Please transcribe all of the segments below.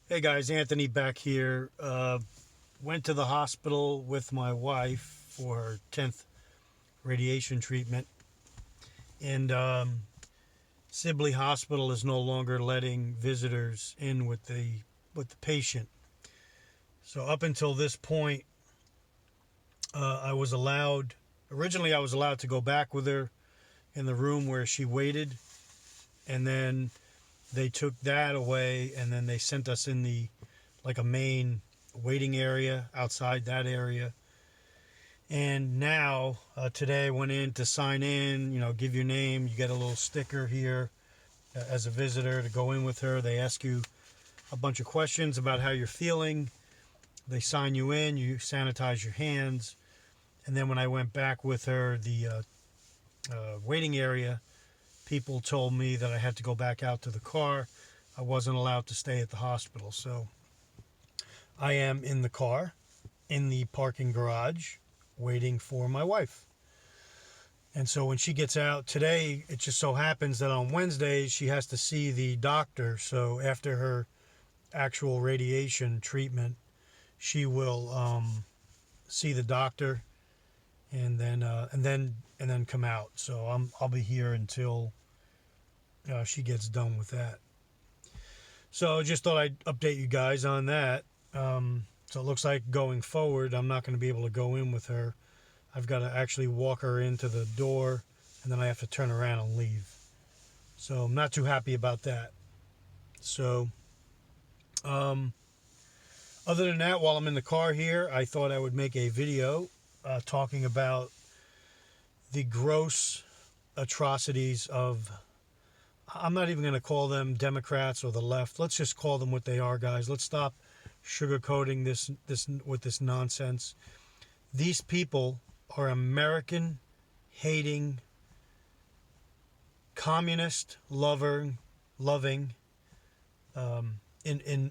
Hey guys, Anthony back here. Went to the hospital with my wife for her 10th radiation treatment, and Sibley Hospital is no longer letting visitors in with the patient. So up until this point, I was allowed. Originally, I was allowed to go back with her in the room where she waited, and then they took that away, and then they sent us in the like a main waiting area outside that area. And now today I went in to sign in, give your name. You get a little sticker here as a visitor to go in with her. They ask you a bunch of questions about how you're feeling. They sign you in, you sanitize your hands. And then when I went back with her, the waiting area, people told me that I had to go back out to the car. I wasn't allowed to stay at the hospital. So I am in the car, in the parking garage, waiting for my wife. And so when she gets out today, it just so happens that on Wednesdays she has to see the doctor. So after her actual radiation treatment, she will see the doctor and then come out. So I'll be here until she gets done with that. So just thought I'd update you guys on that. So it looks like going forward, I'm not going to be able to go in with her. I've got to actually walk her into the door, and then I have to turn around and leave. So I'm not too happy about that. So, other than that, while I'm in the car here, I thought I would make a video talking about the gross atrocities of, I'm not even going to call them Democrats or the left. Let's just call them what they are, guys. Let's stop sugarcoating this with this nonsense. These people are American hating, communist loving. In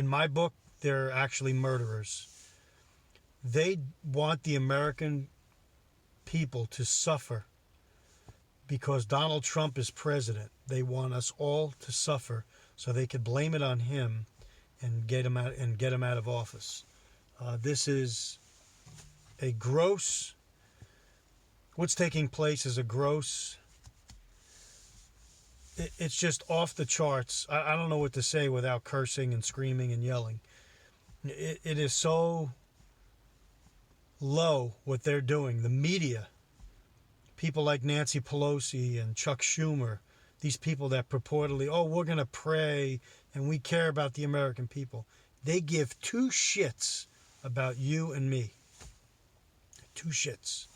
my book, they're actually murderers. They want the American people to suffer because Donald Trump is president. They want us all to suffer so they could blame it on him and get him out of office. This is a gross. What's taking place is a gross. It's just off the charts. I don't know what to say without cursing and screaming and yelling. It is so low what they're doing. The media, people like Nancy Pelosi and Chuck Schumer, these people that purportedly, we're going to pray and we care about the American people. They give two shits about you and me. Two shits.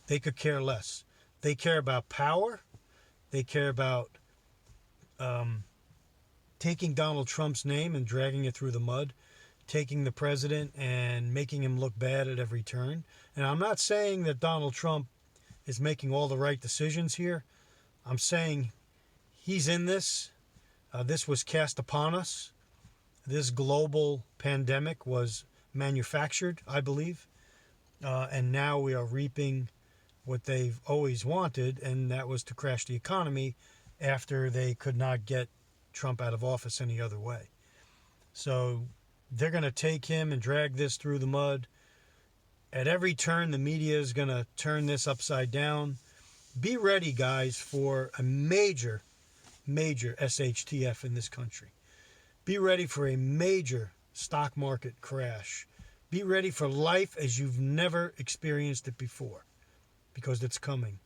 They could care less. They care about power. They care about taking Donald Trump's name and dragging it through the mud, taking the president and making him look bad at every turn. And I'm not saying that Donald Trump is making all the right decisions here. I'm saying he's in this. This was cast upon us. This global pandemic was manufactured, I believe. And now we are reaping what they've always wanted, and that was to crash the economy after they could not get Trump out of office any other way. So they're going to take him and drag this through the mud. At every turn, the media is going to turn this upside down. Be ready, guys, for a major SHTF in this country. Be ready for a major stock market crash. Be ready for life as you've never experienced it before, because it's coming.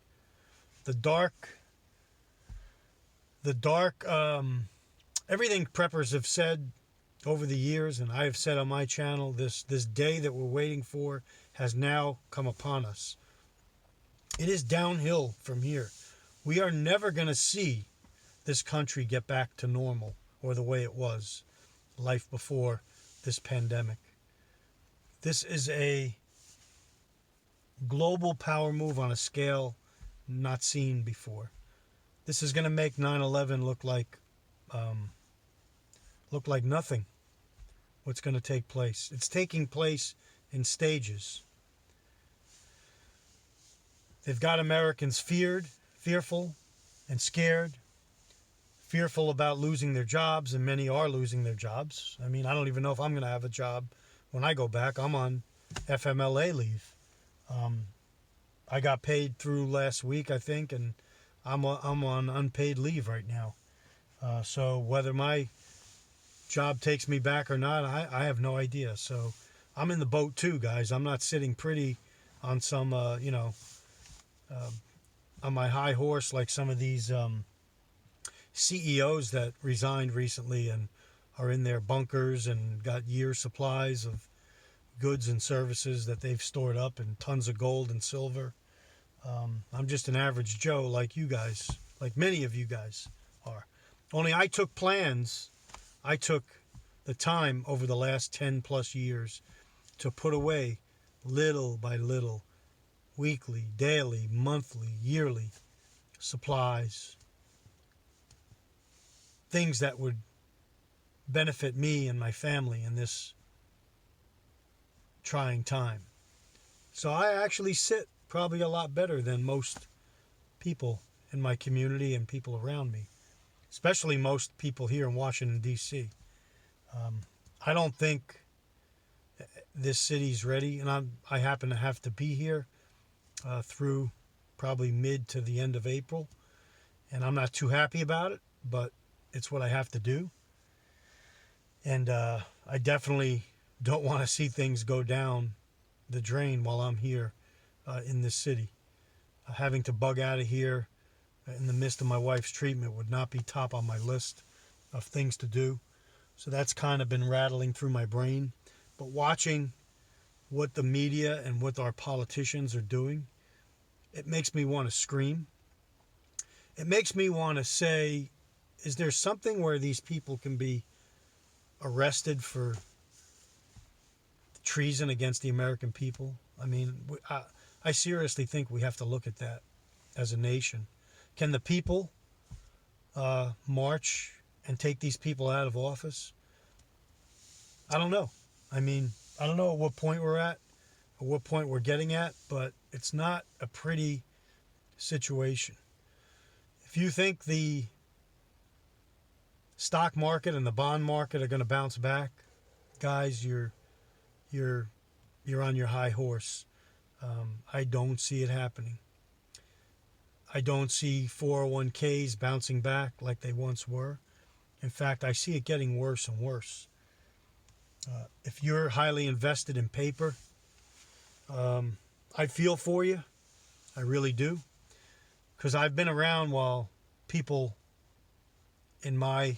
The dark, everything preppers have said over the years, and I have said on my channel, this day that we're waiting for has now come upon us. It is downhill from here. We are never going to see this country get back to normal or the way it was, life before this pandemic. This is a global power move on a scale not seen before. This is going to make 9/11 look like nothing. What's going to take place? It's taking place in stages. They've got Americans fearful, and scared fearful about losing their jobs, and many are losing their jobs. I mean, I don't even know if I'm going to have a job when I go back. I'm on FMLA leave. I got paid through last week, I think, and I'm on unpaid leave right now. So whether my job takes me back or not, I have no idea. So I'm in the boat too, guys. I'm not sitting pretty on some, on my high horse like some of these CEOs that resigned recently and are in their bunkers and got year supplies of goods and services that they've stored up and tons of gold and silver. I'm just an average Joe like you guys, like many of you guys are. Only I took the time over the last 10 plus years to put away little by little, weekly, daily, monthly, yearly supplies, things that would benefit me and my family in this trying time. So I actually sit probably a lot better than most people in my community and people around me, especially most people here in Washington, D.C. I don't think this city's ready, and I happen to have to be here through probably mid to the end of April, and I'm not too happy about it, but it's what I have to do. And I definitely don't want to see things go down the drain while I'm here in this city. Having to bug out of here in the midst of my wife's treatment would not be top on my list of things to do. So that's kind of been rattling through my brain. But watching what the media and what our politicians are doing, it makes me want to scream. It makes me want to say, is there something where these people can be arrested for treason against the American people? I mean, I seriously think we have to look at that as a nation. Can the people march and take these people out of office? I don't know. I mean, I don't know at what point we're at, or what point we're getting at, but it's not a pretty situation. If you think the stock market and the bond market are going to bounce back, guys, you're on your high horse. I don't see it happening. I don't see 401ks bouncing back like they once were. In fact, I see it getting worse and worse. If you're highly invested in paper, I feel for you. I really do. Because I've been around while people in my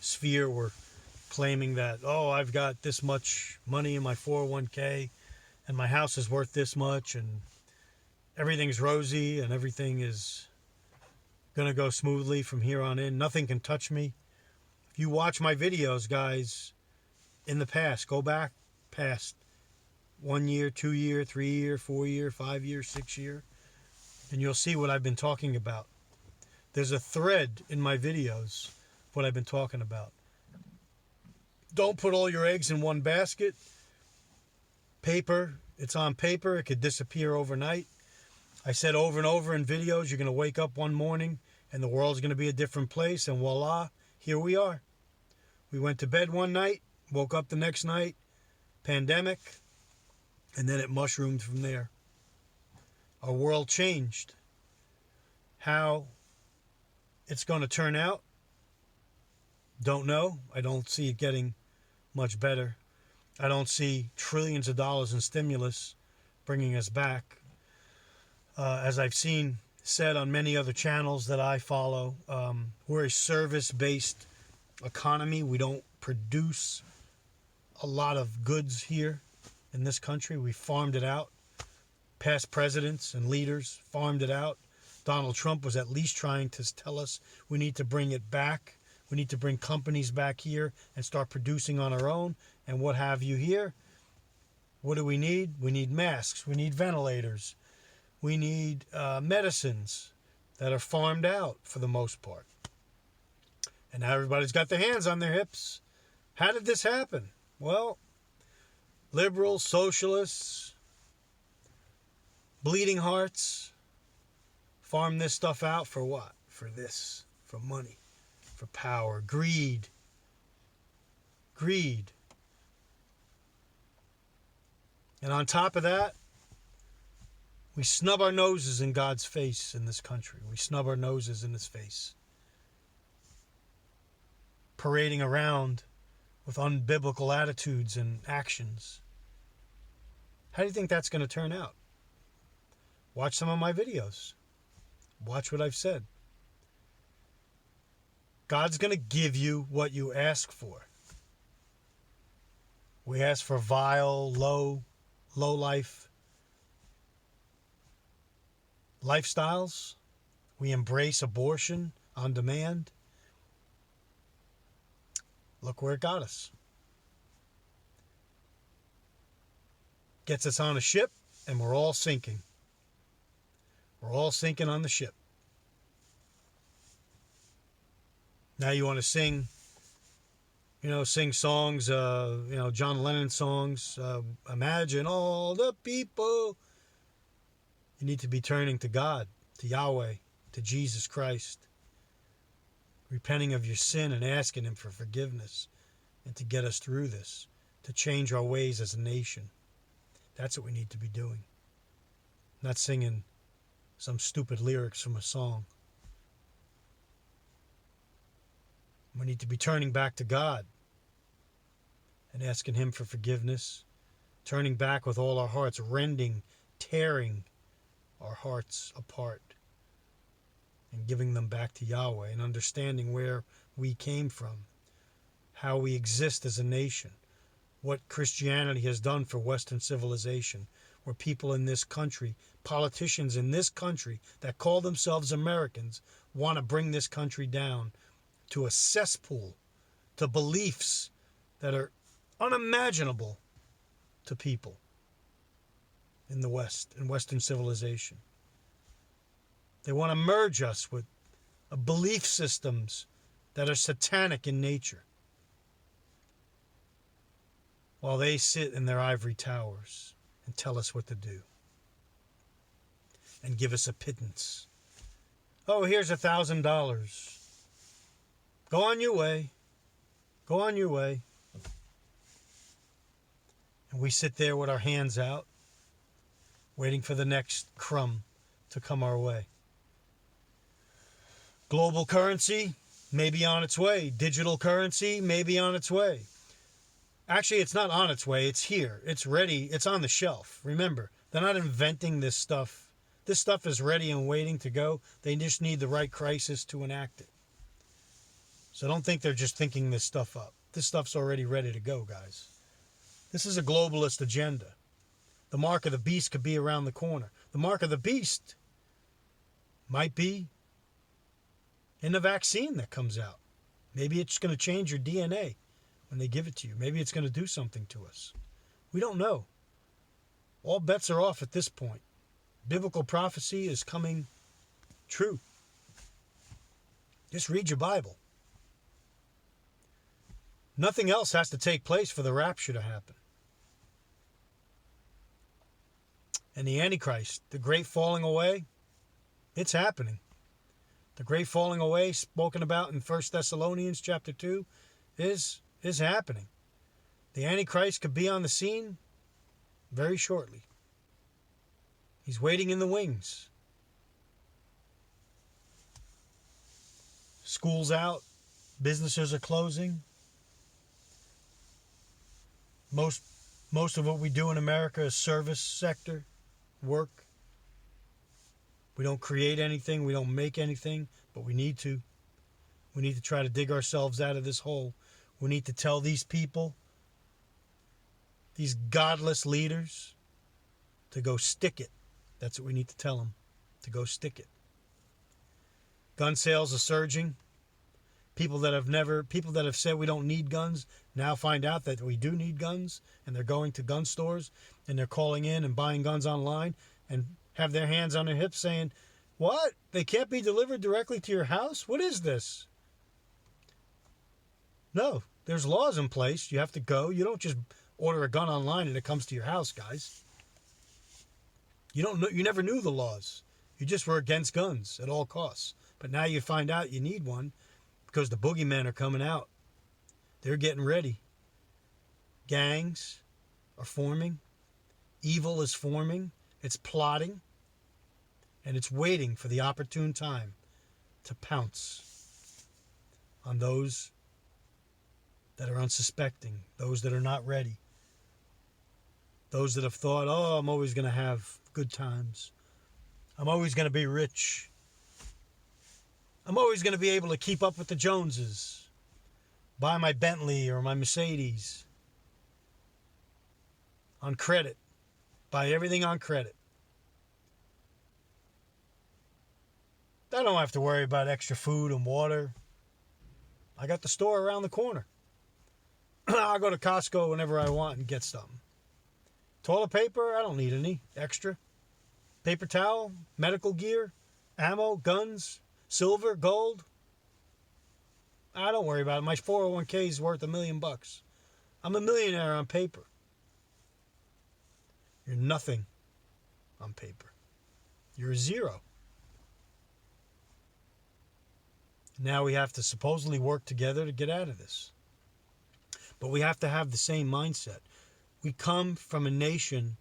sphere were claiming that, oh, I've got this much money in my 401k and my house is worth this much and everything's rosy and everything is going to go smoothly from here on in. Nothing can touch me. If you watch my videos, guys, in the past, go back past 1 year, 2 year, 3 year, 4 year, 5 year, 6 year, and you'll see what I've been talking about. There's a thread in my videos of what I've been talking about. Don't put all your eggs in one basket. Paper, it's on paper. It could disappear overnight. I said over and over in videos, you're going to wake up one morning and the world's going to be a different place. And voila, here we are. We went to bed one night, woke up the next night, pandemic, and then it mushroomed from there. Our world changed. How it's going to turn out, don't know. I don't see it getting much better. I don't see trillions of dollars in stimulus bringing us back. As I've seen said on many other channels that I follow, we're a service-based economy. We don't produce a lot of goods here in this country. We farmed it out. Past presidents and leaders farmed it out. Donald Trump was at least trying to tell us we need to bring it back. We need to bring companies back here and start producing on our own and what have you here. What do we need? We need masks. We need ventilators. We need medicines that are farmed out for the most part. And now everybody's got their hands on their hips. How did this happen? Well, liberals, socialists, bleeding hearts farm this stuff out for what? For this, for money. for power, greed. Greed. And on top of that, we snub our noses in God's face in this country. We snub our noses in His face. Parading around with unbiblical attitudes and actions. How do you think that's going to turn out? Watch some of my videos. Watch what I've said. God's going to give you what you ask for. We ask for vile, low life lifestyles. We embrace abortion on demand. Look where it got us. Gets us on a ship, and we're all sinking. We're all sinking on the ship. Now you want to sing songs, John Lennon songs, imagine all the people. You need to be turning to God, to Yahweh, to Jesus Christ, repenting of your sin and asking Him for forgiveness and to get us through this, to change our ways as a nation. That's what we need to be doing. Not singing some stupid lyrics from a song. We need to be turning back to God and asking Him for forgiveness, turning back with all our hearts, rending, tearing our hearts apart and giving them back to Yahweh and understanding where we came from, how we exist as a nation, what Christianity has done for Western civilization, where people in this country, politicians in this country that call themselves Americans, want to bring this country down to a cesspool, to beliefs that are unimaginable to people in the West, in Western civilization. They want to merge us with belief systems that are satanic in nature, while they sit in their ivory towers and tell us what to do and give us a pittance. Oh, here's $1,000. Go on your way. Go on your way. And we sit there with our hands out, waiting for the next crumb to come our way. Global currency may be on its way. Digital currency may be on its way. Actually, it's not on its way. It's here. It's ready. It's on the shelf. Remember, they're not inventing this stuff. This stuff is ready and waiting to go. They just need the right crisis to enact it. So don't think they're just thinking this stuff up. This stuff's already ready to go, guys. This is a globalist agenda. The mark of the beast could be around the corner. The mark of the beast might be in the vaccine that comes out. Maybe it's going to change your DNA when they give it to you. Maybe it's going to do something to us. We don't know. All bets are off at this point. Biblical prophecy is coming true. Just read your Bible. Nothing else has to take place for the rapture to happen. And the Antichrist, the great falling away, it's happening. The great falling away spoken about in 1 Thessalonians chapter 2 is happening. The Antichrist could be on the scene very shortly. He's waiting in the wings. School's out. Businesses are closing. Most of what we do in America is service sector work. We don't create anything. We don't make anything, but we need to. We need to try to dig ourselves out of this hole. We need to tell these people, these godless leaders, to go stick it. That's what we need to tell them, to go stick it. Gun sales are surging. People that have said we don't need guns now find out that we do need guns, and they're going to gun stores and they're calling in and buying guns online and have their hands on their hips saying, "What? They can't be delivered directly to your house? What is this?" No, there's laws in place. You have to go. You don't just order a gun online and it comes to your house, guys. You never knew the laws. You just were against guns at all costs. But now you find out you need one because the boogeymen are coming out. They're getting ready. Gangs are forming. Evil is forming. It's plotting. And it's waiting for the opportune time to pounce on those that are unsuspecting, those that are not ready, those that have thought, oh, I'm always going to have good times. I'm always going to be rich. I'm always going to be able to keep up with the Joneses, buy my Bentley or my Mercedes on credit, buy everything on credit. I don't have to worry about extra food and water. I got the store around the corner. I'll go to Costco whenever I want and get something. Toilet paper, I don't need any extra. Paper towel, medical gear, ammo, guns, silver, gold. I don't worry about it. My 401k is worth $1 million. I'm a millionaire on paper. You're nothing on paper. You're a zero. Now we have to supposedly work together to get out of this. But we have to have the same mindset. We come from a nation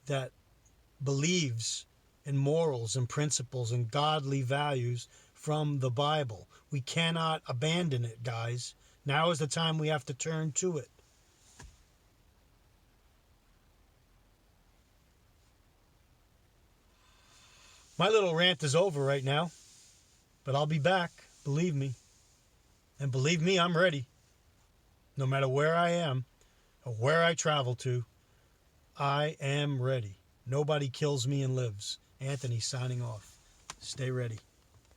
that believes in morals and principles and godly values from the Bible. We cannot abandon it, guys. Now is the time we have to turn to it. My little rant is over right now, but I'll be back, believe me. And believe me, I'm ready. No matter where I am or where I travel to, I am ready. Nobody kills me and lives. Anthony signing off. Stay ready.